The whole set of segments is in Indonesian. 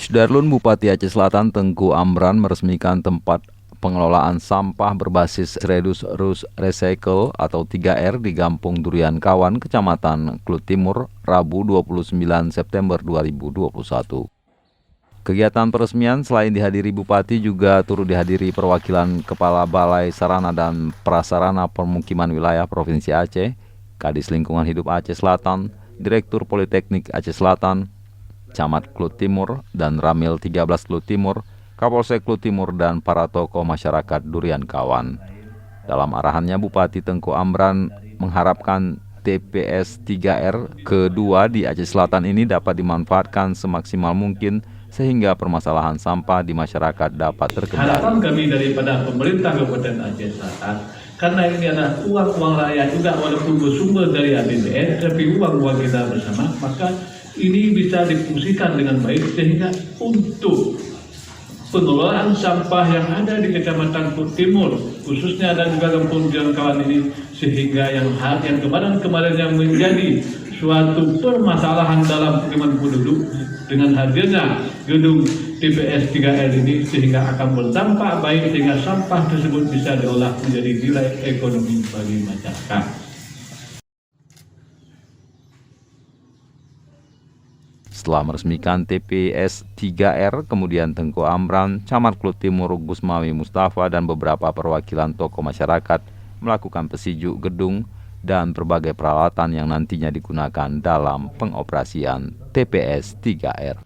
Sudarlun Bupati Aceh Selatan Tengku Amran meresmikan tempat pengelolaan sampah berbasis Reduce Recycle atau 3R di Gampung Durian Kawan, Kecamatan Klut Timur, Rabu 29 September 2021. Kegiatan peresmian selain dihadiri Bupati juga turut dihadiri perwakilan Kepala Balai Sarana dan Prasarana Permukiman Wilayah Provinsi Aceh, Kadis Lingkungan Hidup Aceh Selatan, Direktur Politeknik Aceh Selatan, Camat Klut Timur, dan Ramil 13 Klut Timur, Kapolsek Klut Timur, dan para tokoh masyarakat Durian Kawan. Dalam arahannya, Bupati Tengku Amran mengharapkan TPS 3R kedua di Aceh Selatan ini dapat dimanfaatkan semaksimal mungkin sehingga permasalahan sampah di masyarakat dapat terkendali. Harapan kami daripada pemerintah Kabupaten Aceh Selatan, karena ini adalah uang rakyat juga walaupun bersumber dari APBN, tapi uang kita bersama, maka ini bisa difungsikan dengan baik sehingga untuk pengelolaan sampah yang ada di Kecamatan Klut Timur khususnya dan juga Gampung Durian Kawan ini, sehingga yang kemarin yang menjadi suatu permasalahan dalam pemukiman penduduk dengan hadirnya gedung TPS 3R ini, sehingga akan berdampak baik sehingga sampah tersebut bisa diolah menjadi nilai ekonomi bagi masyarakat. Setelah meresmikan TPS 3R, kemudian Tengku Amran, Camat Klut Timur Gusmawi Mustafa, dan beberapa perwakilan tokoh masyarakat melakukan pesijuk gedung dan berbagai peralatan yang nantinya digunakan dalam pengoperasian TPS 3R.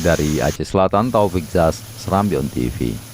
Dari Aceh Selatan, Taufik Zas, Serambion TV.